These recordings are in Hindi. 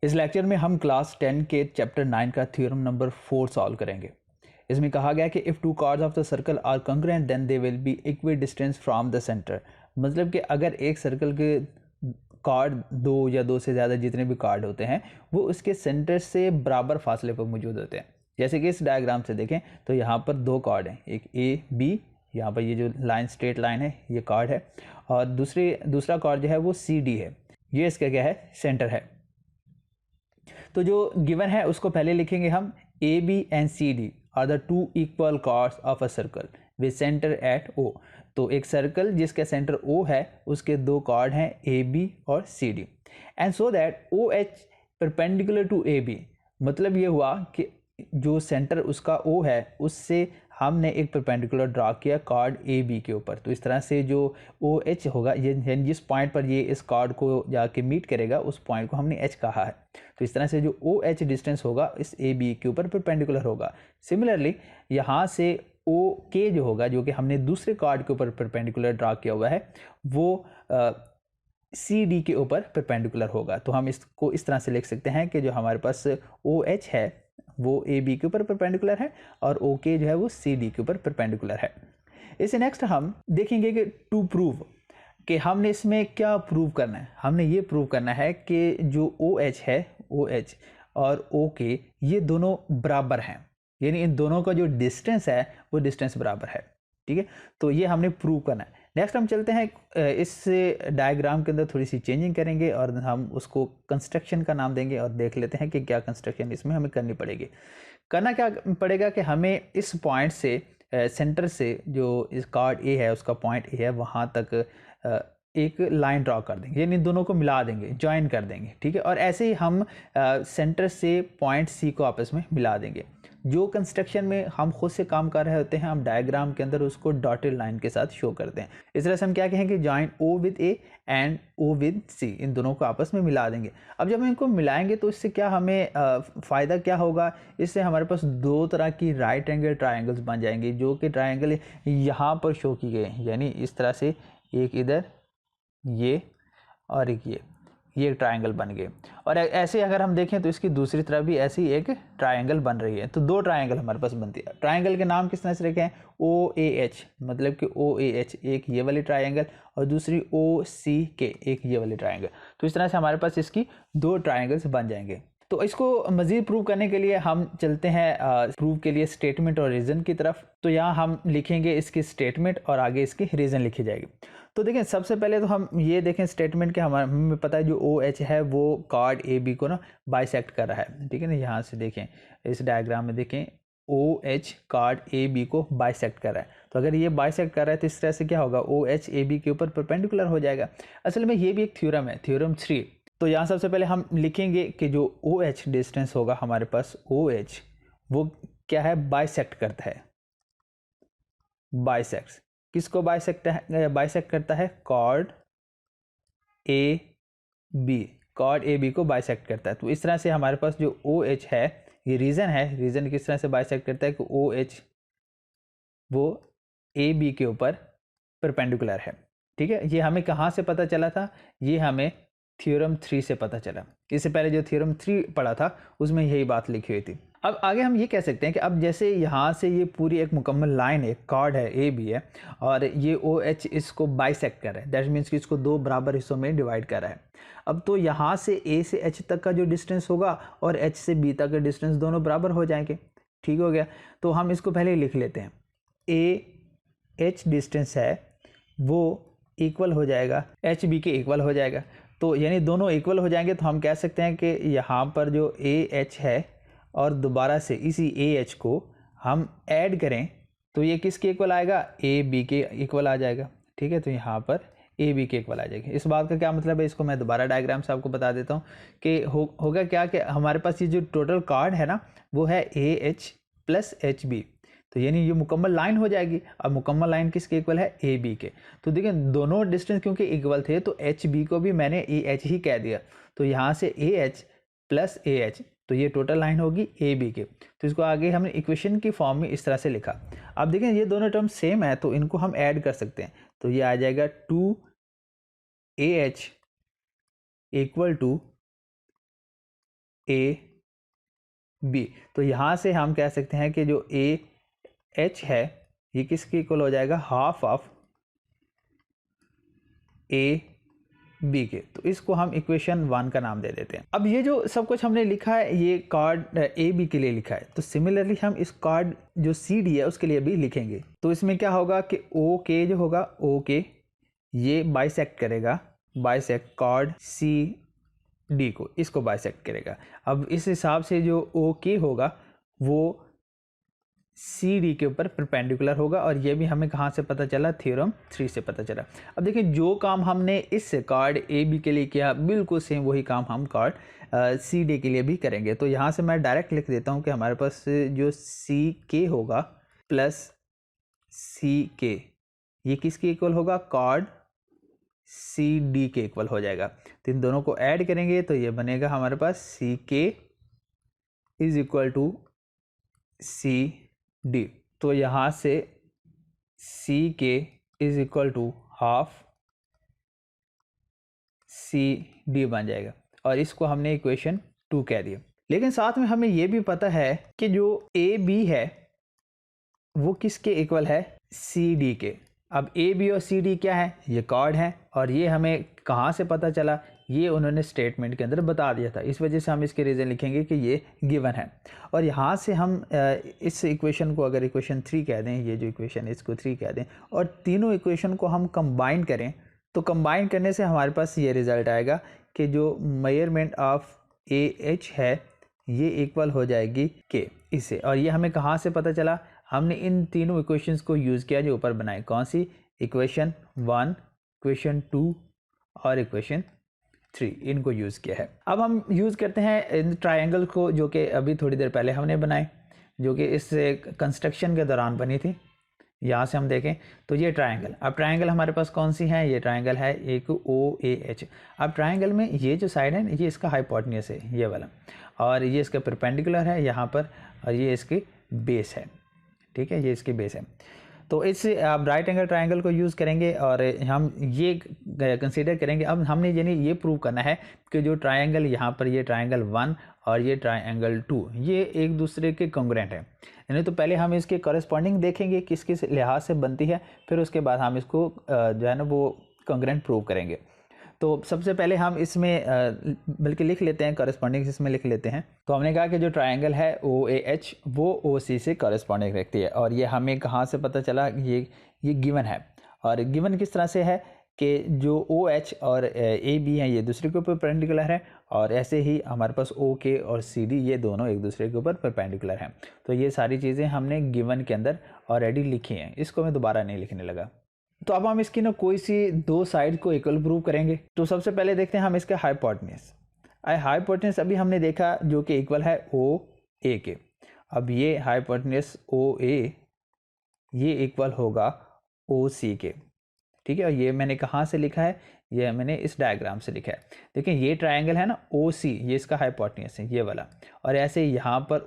इस लेक्चर में हम क्लास 10 के चैप्टर 9 का थ्योरम नंबर 4 सॉल्व करेंगे। इसमें कहा गया कि if two chords of the circle are congruent then they will be equidistance from the centre. मतलब कि अगर एक सर्कल के कार्ड दो या दो से ज़्यादा जितने भी कार्ड होते हैं वो उसके सेंटर से बराबर फासले पर मौजूद होते हैं। जैसे कि इस डायग्राम से देखें तो यहाँ पर दो कार्ड हैं, एक ए बी, यहाँ पर ये जो लाइन स्ट्रेट लाइन है ये कार्ड है, और दूसरा कार्ड जो है वो सी डी है, ये इसका क्या है, सेंटर है। तो जो गिवन है उसको पहले लिखेंगे हम, A B and C D are the two equal chords of a circle with centre at O. तो एक सर्कल जिसका सेंटर ओ है उसके दो कार्ड हैं ए बी और C D, and so that O H perpendicular to A B. मतलब ये हुआ कि जो सेंटर उसका ओ है उससे हमने एक परपेंडिकुलर ड्रा किया कार्ड ए बी के ऊपर। तो इस तरह से जो ओ एच होगा, ये जिस पॉइंट पर ये इस कार्ड को जाके मीट करेगा उस पॉइंट को हमने एच कहा है। तो इस तरह से जो ओ एच डिस्टेंस होगा इस ए बी के ऊपर परपेंडिकुलर होगा। सिमिलरली यहाँ से ओ के जो होगा, जो कि हमने दूसरे कार्ड के ऊपर परपेंडिकुलर ड्रा किया हुआ है, वो सी डी के ऊपर परपेंडिकुलर होगा। तो हम इसको इस तरह से लिख सकते हैं कि जो हमारे पास ओ एच है वो ए बी के ऊपर परपेंडिकुलर है और ओ के जो है वो सी डी के ऊपर परपेंडिकुलर है। इससे नेक्स्ट हम देखेंगे कि टू प्रूव कि हमने इसमें क्या प्रूव करना है। हमने ये प्रूव करना है कि जो ओ एच है, ओ एच और ओ के ये दोनों बराबर हैं, यानी इन दोनों का जो डिस्टेंस है वो डिस्टेंस बराबर है। ठीक है, तो ये हमने प्रूव करना है। नेक्स्ट हम चलते हैं इस डायग्राम के अंदर थोड़ी सी चेंजिंग करेंगे और हम उसको कंस्ट्रक्शन का नाम देंगे और देख लेते हैं कि क्या कंस्ट्रक्शन इसमें हमें करनी पड़ेगी। करना क्या पड़ेगा कि हमें इस पॉइंट से सेंटर से जो इस कार्ड ए है उसका पॉइंट ए है वहाँ तक एक लाइन ड्रॉ कर देंगे, यानी दोनों को मिला देंगे, ज्वाइन कर देंगे। ठीक है, और ऐसे ही हम सेंटर से पॉइंट सी को आपस में मिला देंगे। जो कंस्ट्रक्शन में हम खुद से काम कर रहे होते हैं हम डायग्राम के अंदर उसको डॉटेड लाइन के साथ शो करते हैं। इस तरह से हम क्या कहेंगे, join O with A and O with C, इन दोनों को आपस में मिला देंगे। अब जब हम इनको मिलाएंगे तो इससे क्या हमें फ़ायदा क्या होगा, इससे हमारे पास दो तरह की राइट एंगल ट्राइंगल्स बन जाएंगे, जो कि ट्राइंगल यहाँ पर शो की गए, यानी इस तरह से एक इधर ये और एक ये एक ट्रायंगल बन गए। और ऐसे अगर हम देखें तो इसकी दूसरी तरफ भी ऐसी एक ट्रायंगल बन रही है। तो दो ट्रायंगल हमारे पास बनती है। ट्रायंगल के नाम किस तरह से रखे हैं, ओ ए एच, मतलब कि ओ ए एच एक ये वाली ट्रायंगल और दूसरी ओ सी के एक ये वाली ट्रायंगल। तो इस तरह से हमारे पास इसकी दो ट्रायंगल्स बन जाएंगे। तो इसको मज़ीद प्रूव करने के लिए हम चलते हैं प्रूव के लिए स्टेटमेंट और रीज़न की तरफ। तो यहाँ हम लिखेंगे इसकी स्टेटमेंट और आगे इसकी रीज़न लिखी जाएगी। तो देखें सबसे पहले तो हम ये देखें स्टेटमेंट के हमें पता है जो ओ एच है वो कार्ड ए बी को ना बाइसेक्ट कर रहा है। ठीक है ना, यहाँ से देखें इस डायग्राम में देखें O H chord A B को बाइसेक्ट कर रहा है। तो अगर ये बाइसेक्ट कर रहा है तो इस तरह से क्या होगा, ओ एच ए बी के ऊपर परपेंडिकुलर हो जाएगा। असल में ये भी एक थ्योरम है, थ्योरम 3। तो यहाँ सबसे पहले हम लिखेंगे कि जो ओ एच डिस्टेंस होगा हमारे पास, ओ एच वो क्या है, बाइसेक्ट करता है। बाइसेक्ट किसको बाइसेक्ट करता है, chord A B, chord A B को बाइसेक्ट करता है। तो इस तरह से हमारे पास जो ओ एच है ये रीजन है, रीजन किस तरह से बाइसेक्ट करता है कि ओ एच वो ए बी के ऊपर परपेंडिकुलर है। ठीक है, ये हमें कहाँ से पता चला था, ये हमें थ्योरम 3 से पता चला। इससे पहले जो थ्योरम 3 पढ़ा था उसमें यही बात लिखी हुई थी। अब आगे हम ये कह सकते हैं कि अब जैसे यहाँ से ये पूरी एक मुकम्मल लाइन है, कार्ड है ए बी है और ये ओ एच इसको बाइसेक्ट कर रहा है, दैट मीन्स कि इसको दो बराबर हिस्सों में डिवाइड कर रहा है। अब तो यहाँ से ए से एच तक का जो डिस्टेंस होगा और एच से बी तक का डिस्टेंस दोनों बराबर हो जाएंगे। ठीक हो गया, तो हम इसको पहले ही लिख लेते हैं। ए एच डिस्टेंस है वो इक्वल हो जाएगा एच बी के इक्वल हो जाएगा। तो यानी दोनों इक्वल हो जाएंगे तो हम कह सकते हैं कि यहाँ पर जो ए एच है और दोबारा से इसी ए एच को हम ऐड करें तो ये किसके इक्वल आएगा, ए बी के इक्वल आ जाएगा। ठीक है, तो यहाँ पर ए बी के इक्वल आ जाएगी। इस बात का क्या मतलब है, इसको मैं दोबारा डायग्राम से आपको बता देता हूँ कि होगा क्या कि हमारे पास ये जो टोटल कार्ड है ना वो है A H plus H B. तो यानी ये मुकम्मल लाइन हो जाएगी। अब मुकम्मल लाइन किसके इक्वल है, ए बी के। तो देखिए दोनों डिस्टेंस क्योंकि इक्वल थे तो एच बी को भी मैंने ए एच ही कह दिया। तो यहाँ से ए एच प्लस ए एच, तो ये टोटल लाइन होगी ए बी के। तो इसको आगे हमने इक्वेशन की फॉर्म में इस तरह से लिखा। अब देखें ये दोनों टर्म सेम है तो इनको हम ऐड कर सकते हैं। तो ये आ जाएगा 2 A H equal to A B. तो यहाँ से हम कह सकते हैं कि जो ए एच है ये किसके इक्वल हो जाएगा, हाफ ऑफ ए बी के। तो इसको हम इक्वेशन 1 का नाम दे देते हैं। अब ये जो सब कुछ हमने लिखा है ये कार्ड ए बी के लिए लिखा है, तो सिमिलरली हम इस कार्ड जो सी डी है उसके लिए भी लिखेंगे। तो इसमें क्या होगा कि ओ के जो होगा, ओ के ये बाइसेक्ट करेगा, बाइसेक्ट कार्ड सी डी को, इसको बाइसेक्ट करेगा। अब इस हिसाब से जो ओ के होगा वो सी डी के ऊपर परपेंडिकुलर होगा, और ये भी हमें कहाँ से पता चला, थ्योरम 3 से पता चला। अब देखिए जो काम हमने इस कार्ड ए बी के लिए किया बिल्कुल सेम वही काम हम कार्ड सी डी के लिए भी करेंगे। तो यहाँ से मैं डायरेक्ट लिख देता हूँ कि हमारे पास जो सी के होगा प्लस सी के ये किसके इक्वल होगा, कार्ड सी डी के इक्वल हो जाएगा। तो इन दोनों को ऐड करेंगे तो ये बनेगा हमारे पास C K is equal to C D. तो यहाँ से C K is equal to half C D बन जाएगा, और इसको हमने इक्वेशन 2 कह दिया। लेकिन साथ में हमें यह भी पता है कि जो ए बी है वो किसके इक्वल है, सी डी के। अब ए बी और सी डी क्या है, ये कार्ड है, और ये हमें कहाँ से पता चला, ये उन्होंने स्टेटमेंट के अंदर बता दिया था। इस वजह से हम इसके रीज़न लिखेंगे कि ये गिवन है। और यहाँ से हम इस इक्वेशन को अगर इक्वेशन 3 कह दें, ये जो इक्वेशन है इसको 3 कह दें, और तीनों इक्वेशन को हम कंबाइन करें, तो कंबाइन करने से हमारे पास ये रिज़ल्ट आएगा कि जो मेजरमेंट ऑफ ए एच है ये इक्वल हो जाएगी के इससे। और ये हमें कहाँ से पता चला, हमने इन तीनों इक्वेशंस को यूज़ किया जो ऊपर बनाए। कौन सी, इक्वेशन 1, इक्वेशन 2 और इक्वेशन 3, इनको यूज़ किया है। अब हम यूज़ करते हैं इन ट्रायंगल को जो कि अभी थोड़ी देर पहले हमने बनाए, जो कि इस कंस्ट्रक्शन के दौरान बनी थी। यहाँ से हम देखें तो ये ट्रायंगल, अब ट्रायंगल हमारे पास कौन सी है, ये ट्रायंगल है एक ओ ए एच। अब ट्रायंगल में ये जो साइड है ये इसका हाइपोटेन्यूस है ये वाला, और ये इसका परपेंडिकुलर है यहाँ पर, और ये इसकी बेस है, ठीक है, ये इसकी बेस है। तो इस आप राइट एंगल ट्रायंगल को यूज़ करेंगे और हम ये कंसीडर करेंगे। अब हमने यानी ये प्रूव करना है कि जो ट्रायंगल यहाँ पर ये ट्रायंगल 1 और ये ट्रायंगल 2 ये एक दूसरे के कॉन्ग्रुएंट है। यानी तो पहले हम इसके कॉरेस्पॉन्डिंग देखेंगे किस किस लिहाज से बनती है, फिर उसके बाद हम इसको जो है ना वो कॉन्ग्रुएंट प्रूव करेंगे। तो सबसे पहले हम इसमें बल्कि लिख लेते हैं, कॉरेस्पॉन्डिंग इसमें लिख लेते हैं। तो हमने कहा कि जो ट्रायंगल है ओ ए एच वो ओ सी से कॉरेस्पॉन्डिंग रखती है, और ये हमें कहाँ से पता चला, ये गिवन है। और गिवन किस तरह से है कि जो ओ एच और ए बी हैं ये दूसरे के ऊपर परपेंडिकुलर है, और ऐसे ही हमारे पास ओ के और सी डी ये दोनों एक दूसरे के ऊपर परपेंडिकुलर हैं। तो ये सारी चीज़ें हमने गिवन के अंदर ऑलरेडी लिखी हैं, इसको मैं दोबारा नहीं लिखने लगा। तो अब हम इसकी ना कोई सी दो साइड को इक्वल प्रूव करेंगे। तो सबसे पहले देखते हैं हम इसका हाइपोटेन्यूस। हाइपोटेन्यूस अभी हमने देखा जो कि इक्वल है ओ ए के। अब ये हाइपोटेन्यूस ओ ए ये इक्वल होगा ओ सी के, ठीक है। और ये मैंने कहाँ से लिखा है, ये मैंने इस डायग्राम से लिखा है। देखिए ये ट्रायंगल है ना ओ सी, ये इसका हाइपोटेन्यूस है ये वाला, और ऐसे यहाँ पर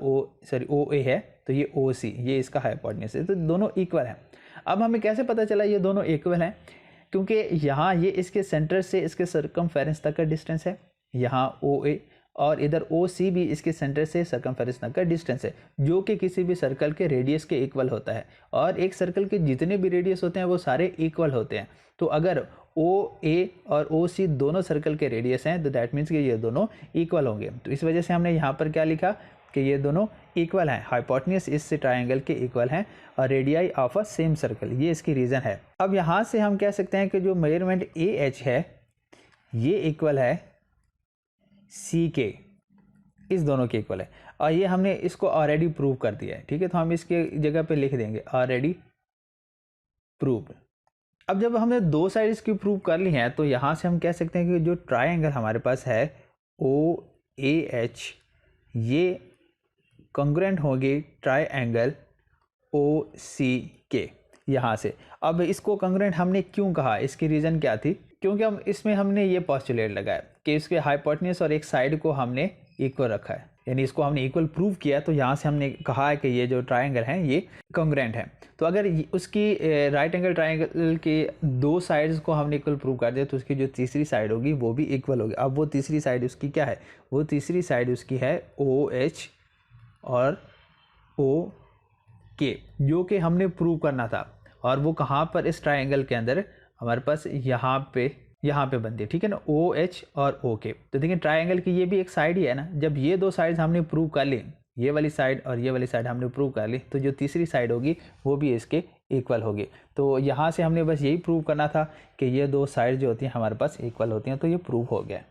ओ ए है तो ये ओ सी ये इसका हाइपोटेन्यूस है, तो दोनों इक्वल है। अब हमें कैसे पता चला ये दोनों इक्वल हैं, क्योंकि यहाँ ये इसके सेंटर से इसके सर्कमफेरेंस तक का डिस्टेंस है, यहाँ ओ ए, और इधर ओ सी भी इसके सेंटर से सर्कमफेरेंस तक का डिस्टेंस है, जो कि किसी भी सर्कल के रेडियस के इक्वल होता है। और एक सर्कल के जितने भी रेडियस होते हैं वो सारे इक्वल होते हैं। तो अगर ओ ए और ओ सी दोनों सर्कल के रेडियस हैं तो दैट मीन्स कि ये दोनों इक्वल होंगे। तो इस वजह से हमने यहाँ पर क्या लिखा कि ये दोनों इक्वल हैं, हाइपोटेन्यूस इस ट्रायंगल के इक्वल हैं और radii of a same circle, ये इसकी रीज़न है। अब यहाँ से हम कह सकते हैं कि जो मेजरमेंट ए एच है ये इक्वल है सी के, इस दोनों के इक्वल है, और ये हमने इसको ऑलरेडी प्रूव कर दिया है, ठीक है। तो हम इसके जगह पे लिख देंगे ऑलरेडी प्रूव्ड। अब जब हमने दो साइड इसकी प्रूव कर ली हैं तो यहाँ से हम कह सकते हैं कि जो ट्रायंगल हमारे पास है ओ ए एच ये कॉन्ग्रुएंट होगी ट्रायंगल ओ सी के यहाँ से। अब इसको कॉन्ग्रुएंट हमने क्यों कहा, इसकी रीज़न क्या थी, क्योंकि हम इसमें हमने ये पोस्टुलेट लगाया कि इसके हाइपोटेन्यूस और एक साइड को हमने इक्वल रखा है। यानी इसको हमने इक्वल प्रूव किया, तो यहाँ से हमने कहा है कि ये जो ट्राइंगल हैं ये कॉन्ग्रुएंट है। तो अगर उसकी राइट एंगल ट्राइंगल के दो साइड्स को हमने इक्वल प्रूव कर दिया तो उसकी जो तीसरी साइड होगी वो भी इक्वल होगी। अब वो तीसरी साइड उसकी क्या है, वो तीसरी साइड उसकी है OH और OK, जो कि हमने प्रूव करना था। और वो कहाँ पर, इस ट्राइंगल के अंदर हमारे पास यहाँ पे बनती है, ठीक है ना, OH और OK। तो देखिए ट्राइंगल की ये भी एक साइड ही है ना। जब ये दो साइड्स हमने प्रूव कर ली, ये वाली साइड और ये वाली साइड हमने प्रूव कर ली, तो जो तीसरी साइड होगी वो भी इसके इक्वल होगी। तो यहाँ से हमने बस यही प्रूव करना था कि ये दो साइड जो होती हैं हमारे पास इक्वल होती हैं, तो ये प्रूव हो गया।